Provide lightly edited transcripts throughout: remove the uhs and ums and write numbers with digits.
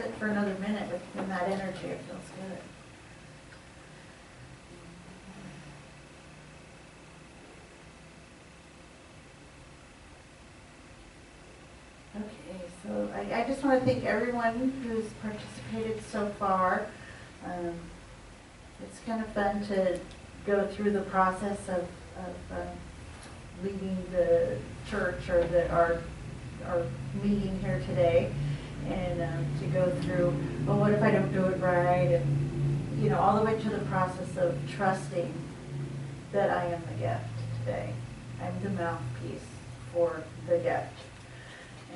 sit for another minute in that energy. It feels good. Okay, so I just want to thank everyone who's participated so far. It's kind of fun to go through the process of leading the church or our meeting here today, and to go through, well, what if I don't do it right, and all the way to the process of trusting that I am the gift today. I'm the mouthpiece for the gift,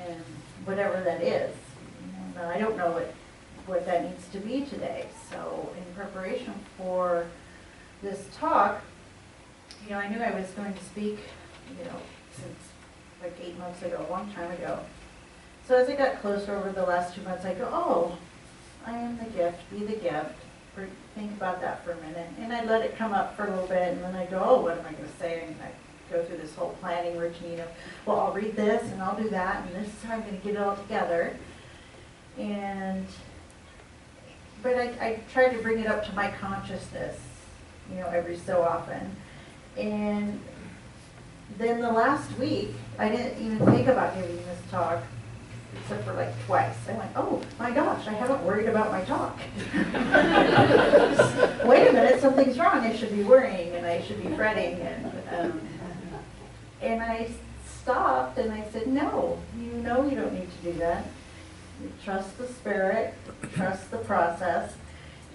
and whatever that is. Now, I don't know what that needs to be today. So in preparation for this talk, I knew I was going to speak, since like 8 months ago, a long time ago. So as I got closer over the last 2 months, I go, oh, I am the gift, be the gift. Think about that for a minute. And I let it come up for a little bit, and then I go, oh, what am I going to say? And I go through this whole planning routine of, well, I'll read this, and I'll do that, and this is how I'm going to get it all together. But I try to bring it up to my consciousness, every so often. And then the last week, I didn't even think about giving this talk, except for like twice. I went, oh my gosh, I haven't worried about my talk. Wait a minute, something's wrong. I should be worrying, and I should be fretting. And I stopped, and I said, no, you don't need to do that. You trust the Spirit, trust the process,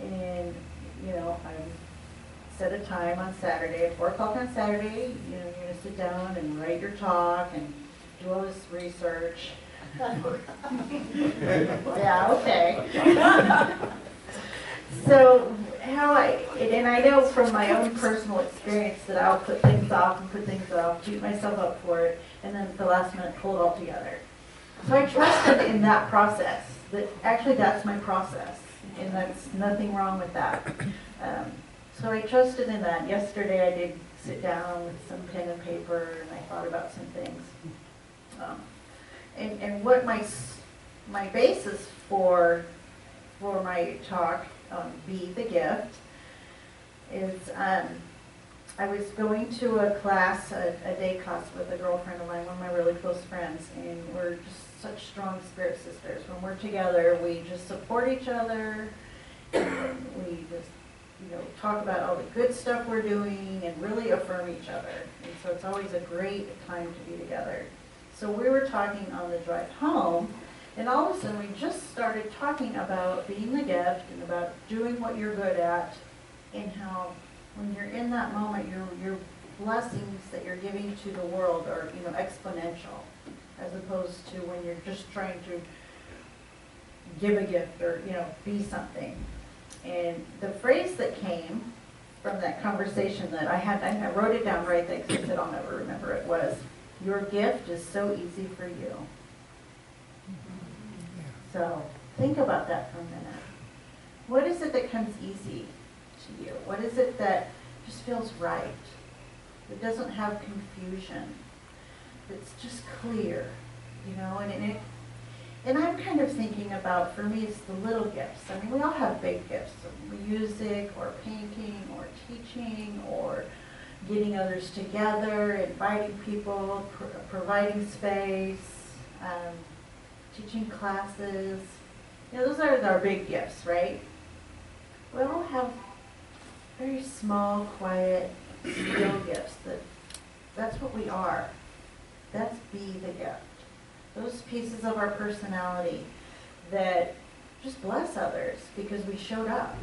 and, I set a time on Saturday, at 4 o'clock on Saturday, you're going to sit down and write your talk and do all this research. Yeah, okay. So and I know from my own personal experience that I'll put things off, beat myself up for it, and then at the last minute pull it all together. So I trusted in that process, that actually that's my process, and that's nothing wrong with that. So I trusted in that. Yesterday I did sit down with some pen and paper, and I thought about some things. And what my basis for my talk, Be the Gift, is I was going to a class, a day class with a girlfriend of mine, one of my really close friends, and we're just such strong spirit sisters. When we're together, we just support each other, and we just, talk about all the good stuff we're doing and really affirm each other. And so it's always a great time to be together. So we were talking on the drive home, and all of a sudden we just started talking about being the gift and about doing what you're good at, and how when you're in that moment, your blessings that you're giving to the world are, exponential, as opposed to when you're just trying to give a gift or, be something. And the phrase that came from that conversation that I had, I wrote it down right there because I said I'll never remember it, was, your gift is so easy for you. So think about that for a minute. What is it that comes easy to you? What is it that just feels right? That doesn't have confusion? That's just clear, and I'm kind of thinking about, for me, it's the little gifts. I mean, we all have big gifts, music or painting or teaching or getting others together, inviting people, providing space, teaching classes. Those are our big gifts, right? We all have very small, quiet, still gifts. That's what we are. That's be the gift. Those pieces of our personality that just bless others because we showed up.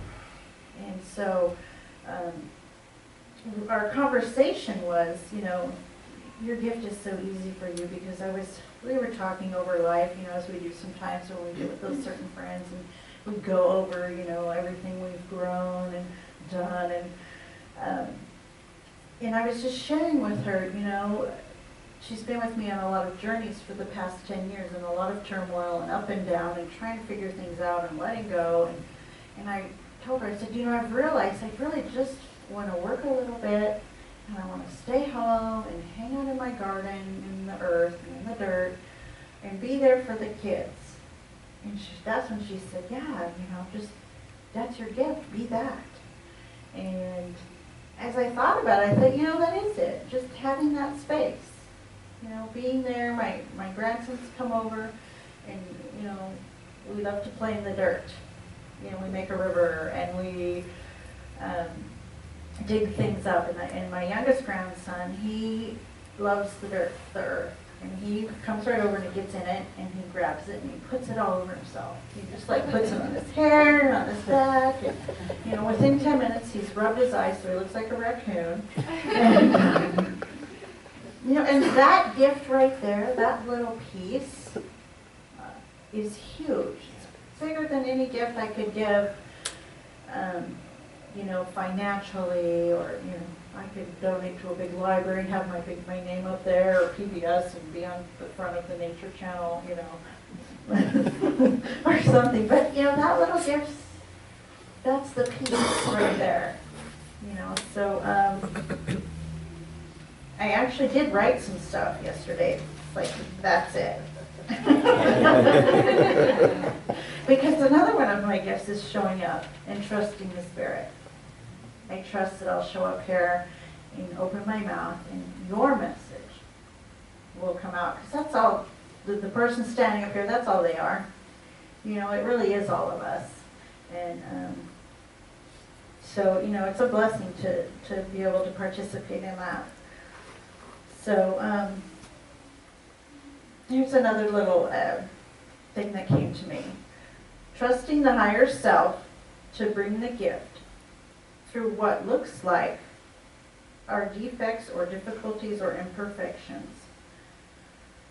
And so our conversation was, your gift is so easy for you, because we were talking over life, as we do sometimes when we get with those certain friends, and we go over, everything we've grown and done. And I was just sharing with her, she's been with me on a lot of journeys for the past 10 years, and a lot of turmoil and up and down and trying to figure things out and letting go. And I told her, I said, I've realized I really just want to work a little bit, and I want to stay home and hang out in my garden, in the earth and in the dirt, and be there for the kids. that's when she said, yeah, just, that's your gift, be that. And as I thought about it, I thought, that is it, just having that space. Being there, my grandsons come over, and, we love to play in the dirt. We make a river, and we dig things up. And my youngest grandson, he loves the dirt, the earth. And he comes right over and he gets in it, and he grabs it, and he puts it all over himself. He just puts it on his hair, and on his back, and within 10 minutes he's rubbed his eyes so he looks like a raccoon. And, and that gift right there, that little piece, is huge. It's bigger than any gift I could give, financially, or, I could donate to a big library and have my name up there, or PBS, and be on the front of the Nature Channel, or something. But, that little gift, that's the piece right there. So I actually did write some stuff yesterday. It's that's it. Because another one of my gifts is showing up and trusting the Spirit. I trust that I'll show up here and open my mouth, and your message will come out. Because that's all, the person standing up here, that's all they are. It really is all of us. And so, it's a blessing to be able to participate in that. So, here's another little thing that came to me. Trusting the higher self to bring the gift through what looks like our defects or difficulties or imperfections,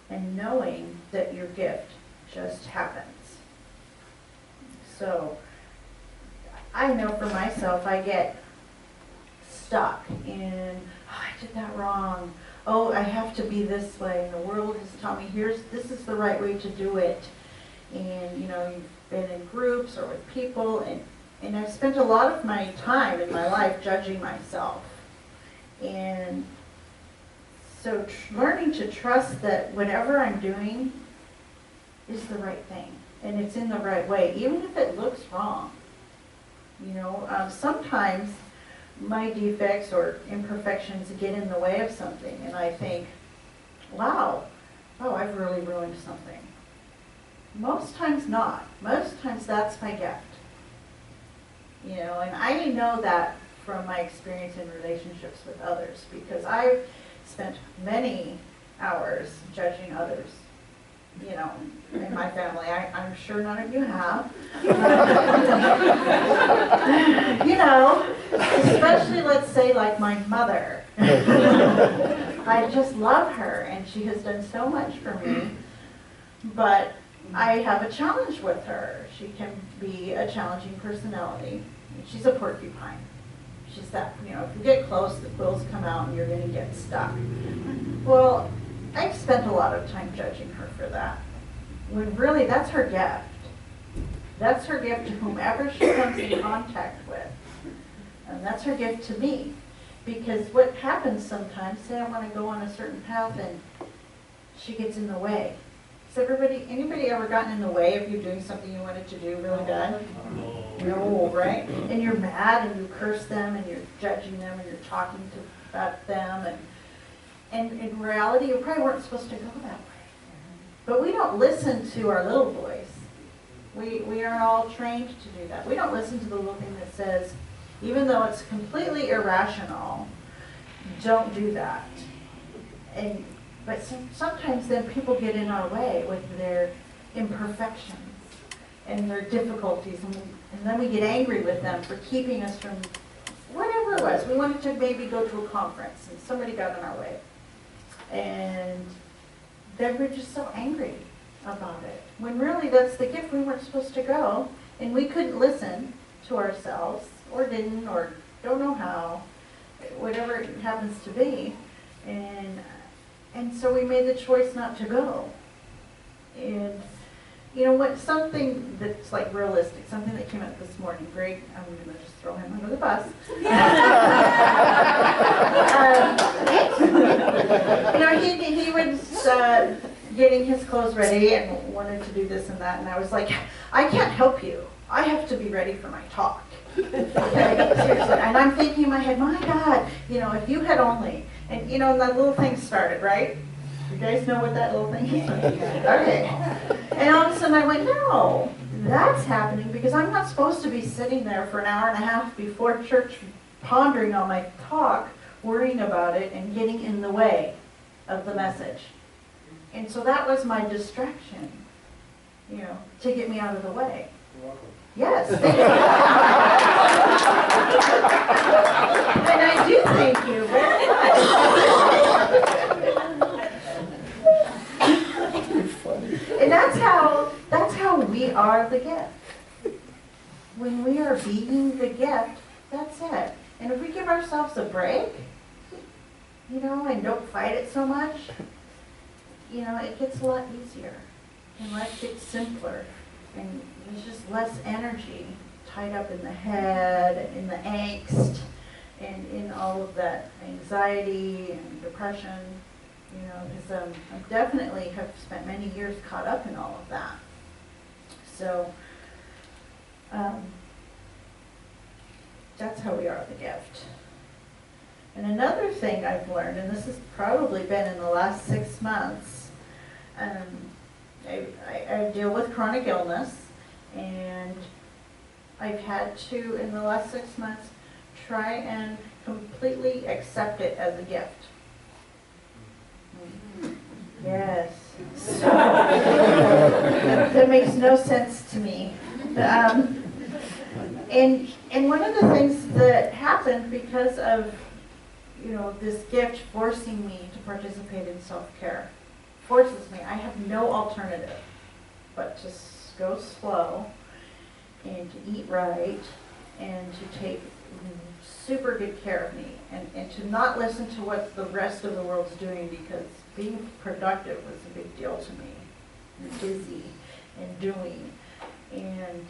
and knowing that your gift just happens. So I know for myself, I get stuck in, I did that wrong. Oh, I have to be this way, and the world has taught me this is the right way to do it. And you've been in groups or with people, and I've spent a lot of my time in my life judging myself. And so learning to trust that whatever I'm doing is the right thing, and it's in the right way, even if it looks wrong. Sometimes my defects or imperfections get in the way of something, and I think, wow, I've really ruined something. Most times not. Most times that's my gift. And I know that from my experience in relationships with others, because I've spent many hours judging others, in my family. I'm sure none of you have. Especially, let's say, like my mother. I just love her, and she has done so much for me, but I have a challenge with her. She can be a challenging personality. She's a porcupine. She's that, if you get close, the quills come out and you're going to get stuck. Well, I've spent a lot of time judging her for that, when really that's her gift. That's her gift to whomever she comes in contact with. And that's her gift to me. Because what happens sometimes, say I want to go on a certain path and she gets in the way. Has anybody ever gotten in the way of you doing something you wanted to do really bad? No, right? And you're mad, and you curse them, and you're judging them, and you're talking about them, and in reality, you probably weren't supposed to go that way. But we don't listen to our little voice. We aren't all trained to do that. We don't listen to the little thing that says, even though it's completely irrational, don't do that. But sometimes then people get in our way with their imperfections and their difficulties, and then we get angry with them for keeping us from whatever it was. We wanted to maybe go to a conference, and somebody got in our way. And then we're just so angry about it, when really that's the gift. We weren't supposed to go, and we couldn't listen to ourselves, or didn't, or don't know how, whatever it happens to be. And so we made the choice not to go. And something that's like realistic, something that came up this morning. Greg, I'm going to just throw him under the bus. He was getting his clothes ready and wanted to do this and that, and I was like, I can't help you. I have to be ready for my talk. Okay, seriously. And I'm thinking in my head, my God, if you had only, and that little thing started, right? You guys know what that little thing is? Okay. And all of a sudden I went, no, that's happening because I'm not supposed to be sitting there for an hour and a half before church pondering on my talk, worrying about it, and getting in the way of the message. And so that was my distraction, to get me out of the way. You're welcome. Yes. And I do thank you very much. And that's how we are the gift. When we are being the gift, that's it. And if we give ourselves a break, and don't fight it so much, it gets a lot easier. And life gets simpler. And there's just less energy tied up in the head, and in the angst, and in all of that anxiety and depression, because I definitely have spent many years caught up in all of that. So that's how we are the gift. And another thing I've learned, and this has probably been in the last 6 months, I deal with chronic illness, and I've had to, in the last 6 months, try and completely accept it as a gift. Yes. So, that makes no sense to me. And one of the things that happened because of this gift forcing me to participate in self-care, forces me. I have no alternative but to go slow and to eat right and to take super good care of me and to not listen to what the rest of the world's doing, because being productive was a big deal to me. And busy and doing. And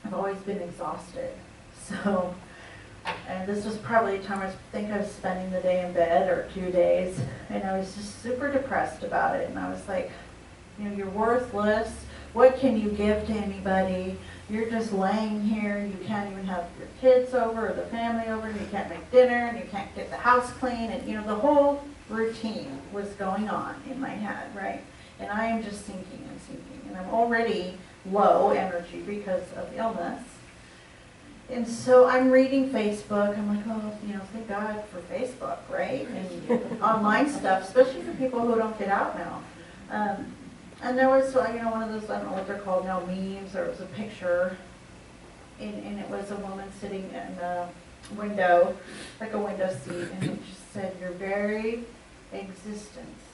I've always been exhausted. So, and this was probably a time I was spending the day in bed, or 2 days, and I was just super depressed about it. And I was like, you're worthless. What can you give to anybody? You're just laying here. You can't even have your kids over or the family over. And you can't make dinner, and you can't get the house clean. And the whole routine was going on in my head, right? And I am just sinking and sinking. And I'm already low energy because of illness. And so I'm reading Facebook. I'm like, oh, thank God for Facebook, right? And online stuff, especially for people who don't get out now. And there was, one of those, I don't know what they're called now, memes, or it was a picture, and it was a woman sitting in a window, like a window seat, and it just said, your very existence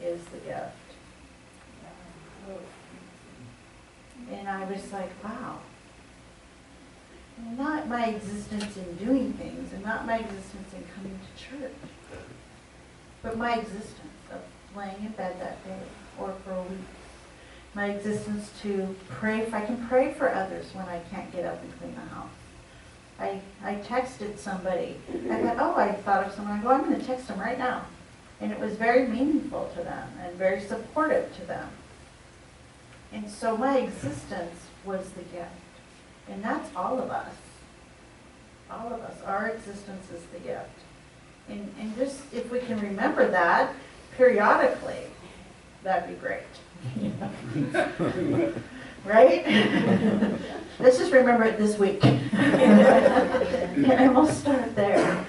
is the gift. And I was like, wow. Not my existence in doing things, and not my existence in coming to church, but my existence of laying in bed that day, or for a week. My existence to pray, if I can pray for others when I can't get up and clean the house. I texted somebody. I thought of someone. I go, I'm going to text them right now. And it was very meaningful to them and very supportive to them. And so my existence was the gift. And that's all of us. All of us. Our existence is the gift. And just, if we can remember that periodically, that'd be great. Right? Let's just remember it this week. And we'll start there.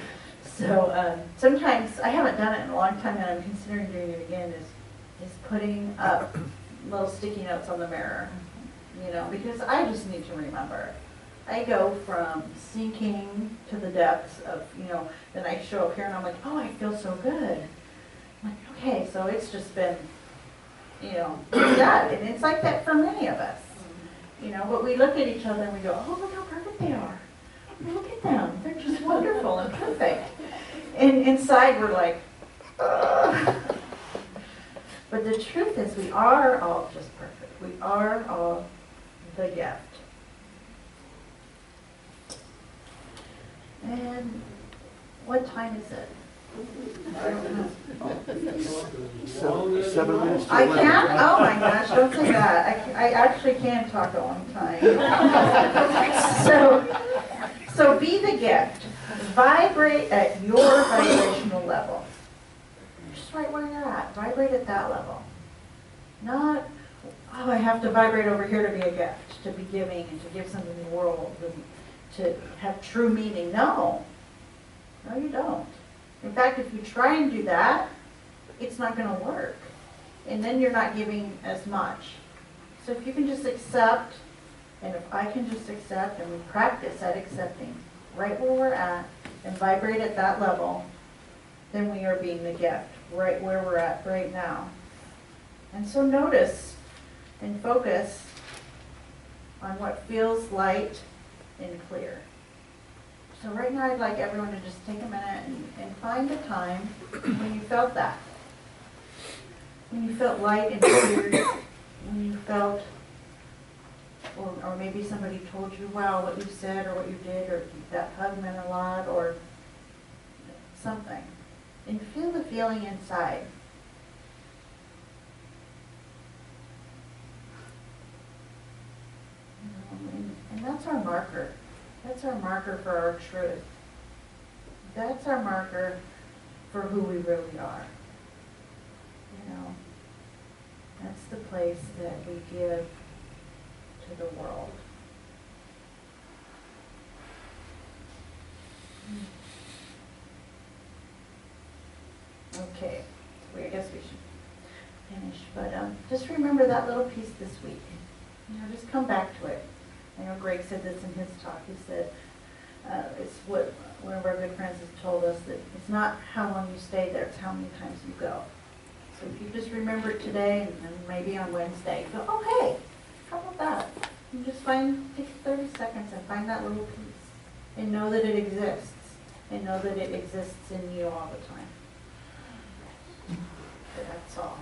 So sometimes, I haven't done it in a long time, and I'm considering doing it again, is putting up little sticky notes on the mirror. Because I just need to remember. I go from sinking to the depths of, then I show up here and I'm like, oh, I feel so good. I'm like, okay, so it's just been, that. And it's like that for many of us. But we look at each other and we go, oh, look how perfect they are. Look at them. They're just wonderful and perfect. And inside we're like, ugh. But the truth is, we are all just perfect. We are all the gift. And what time is it? I don't know. 7 minutes to I 11. can't? Oh my gosh, don't say that. I actually can talk a long time. So be the gift. Vibrate at your vibrational level. Just right where you're at. Vibrate at that level. Not, oh, I have to vibrate over here to be a gift, to be giving and to give something to the world, and to have true meaning. No. No, you don't. In fact, if you try and do that, it's not going to work. And then you're not giving as much. So if you can just accept, and if I can just accept, and we practice at accepting right where we're at and vibrate at that level, then we are being the gift right where we're at right now. And so notice and focus on what feels light and clear. So right now I'd like everyone to just take a minute and find a time when you felt that. When you felt light and clear, when you felt, or maybe somebody told you, wow, what you said or what you did, or that hug meant a lot, or something. And feel the feeling inside. And that's our marker. That's our marker for our truth. That's our marker for who we really are. You know, that's the place that we give to the world. Okay, I guess we should finish, but just remember that little piece this week. You know, just come back to it. I know Greg said this in his talk. He said, it's what one of our good friends has told us, that it's not how long you stay there, it's how many times you go. So if you just remember it today, and then maybe on Wednesday, you go, oh hey, how about that? You just take 30 seconds and find that little piece, and know that it exists, and know that it exists in you all the time. That's all.